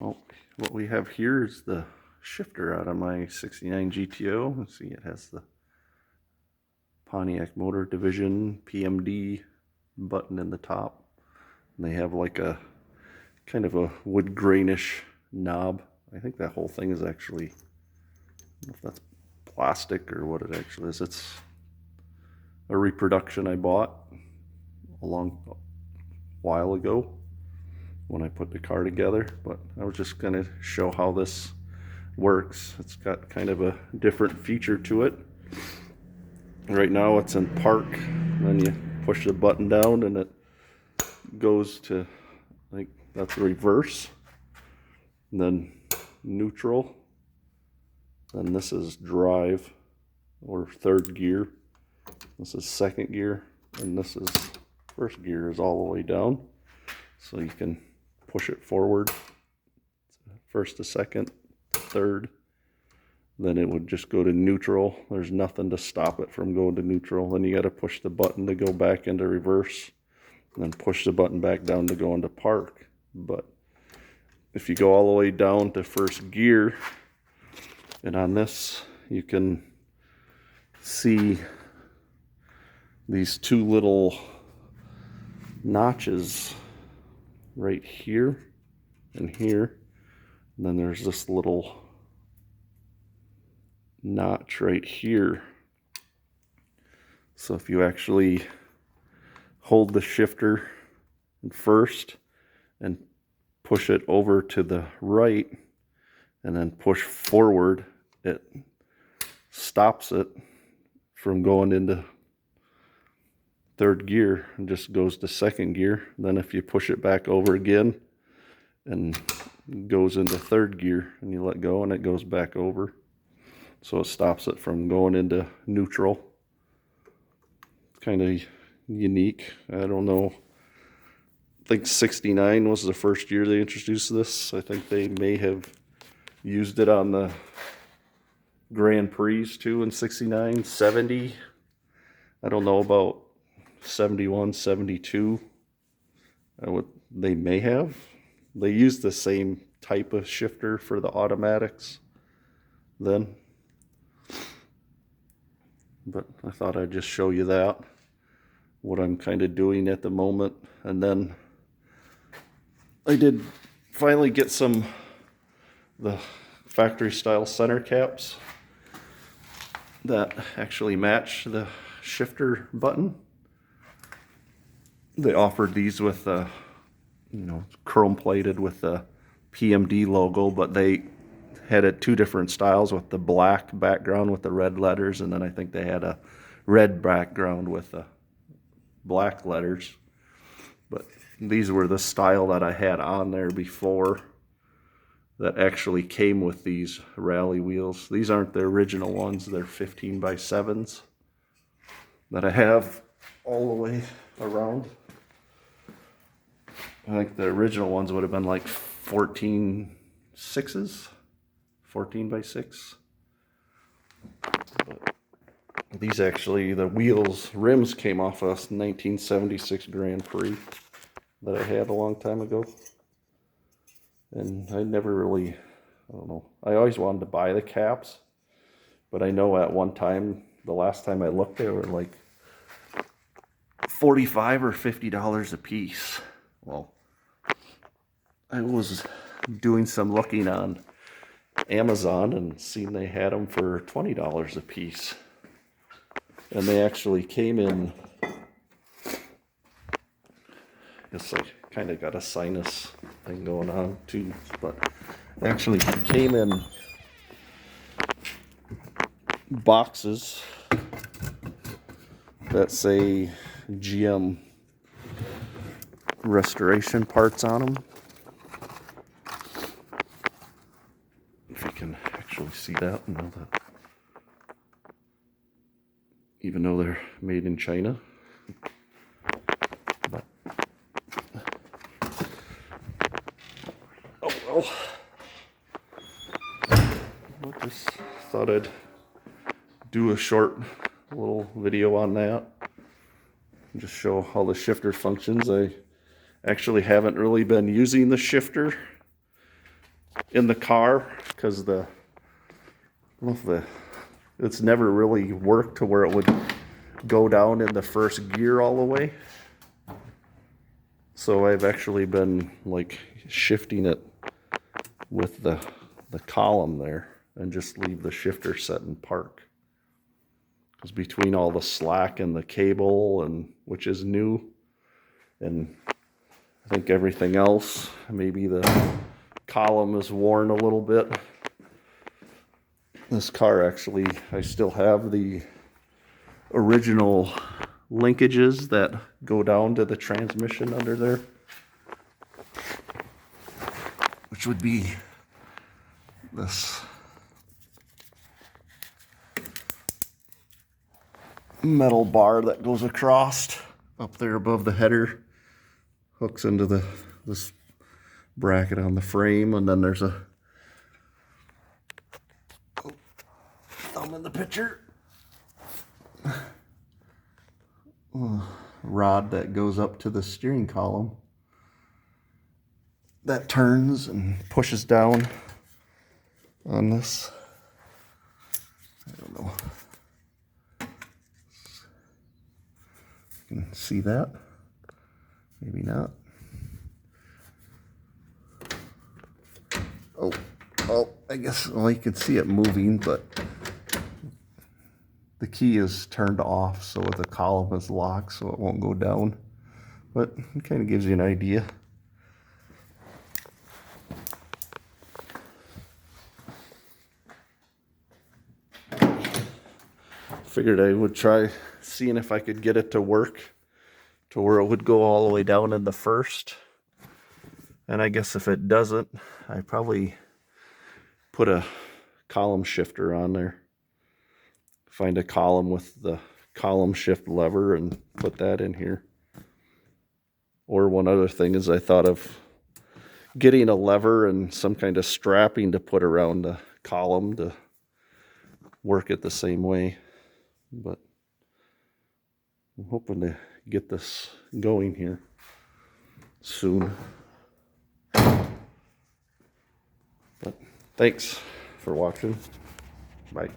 Well, what we have here is the shifter out of my 69 GTO. Let's see, it has the Pontiac Motor Division PMD button in the top. And they have like a kind of a wood grainish knob. I think that whole thing is actually, I don't know if that's plastic or what it actually is. It's a reproduction I bought a long while ago when I put the car together, but I was just going to show how this works. It's got kind of a different feature to it. Right now it's in park, then you push the button down and it goes to, like, that's reverse, and then neutral, then this is drive or third gear, this is second gear, and this is first gear is all the way down, so you can push it forward, first to second, third, then it would just go to neutral. There's nothing to stop it from going to neutral. Then you got to push the button to go back into reverse, and then push the button back down to go into park. But if you go all the way down to first gear, and on this you can see these two little notches right here and here, and then there's this little notch right here. So if you actually hold the shifter in first and push it over to the right and then push forward, it stops it from going into third gear and just goes to second gear. Then if you push it back over again and goes into third gear and you let go and it goes back over. So it stops it from going into neutral. It's kind of unique. I don't know. I think 69 was the first year they introduced this. I think they may have used it on the Grand Prix too in 69, 70. I don't know about 71, 72. They may have. They used the same type of shifter for the automatics then. But I thought I'd just show you that, what I'm kind of doing at the moment. And then I did finally get the factory style center caps that actually match the shifter button. They offered these with chrome plated with the PMD logo, but they had it two different styles, with the black background with the red letters, and then I think they had a red background with the black letters. But these were the style that I had on there before that actually came with these rally wheels. These aren't the original ones. They're 15 by 7s that I have all the way around. I think the original ones would have been like 14 6s. 14 by 6. But these actually, the rims came off a 1976 Grand Prix that I had a long time ago. And I never really, I don't know, I always wanted to buy the caps, but I know at one time, the last time I looked, they were like $45 or $50 a piece. Well, I was doing some looking on Amazon and seen they had them for $20 a piece, and they actually came in, it's like kind of got a sinus thing going on too, but they actually came in boxes that say GM restoration parts on them. If you can actually see that, and know that, even though they're made in China. But, oh well. I just thought I'd do a short little video on that. Just show how the shifter functions. I actually haven't really been using the shifter in the car because it's never really worked to where it would go down in the first gear all the way. So I've actually been like shifting it with the column there and just leave the shifter set in park. Because between all the slack and the cable, and which is new, and I think everything else, maybe the column is worn a little bit. This car actually, I still have the original linkages that go down to the transmission under there, which would be this metal bar that goes across up there above the header, hooks into this bracket on the frame, and then there's a thumb in the picture rod that goes up to the steering column that turns and pushes down on this. I don't know. You can see that? Maybe not. Oh, I guess, well, you can see it moving, but the key is turned off, so the column is locked, so it won't go down. But it kind of gives you an idea. Figured I would try seeing if I could get it to work to where it would go all the way down in the first. And I guess if it doesn't, I probably put a column shifter on there. Find a column with the column shift lever and put that in here. Or one other thing is I thought of getting a lever and some kind of strapping to put around the column to work it the same way. But I'm hoping to get this going here soon. But thanks for watching. Bye.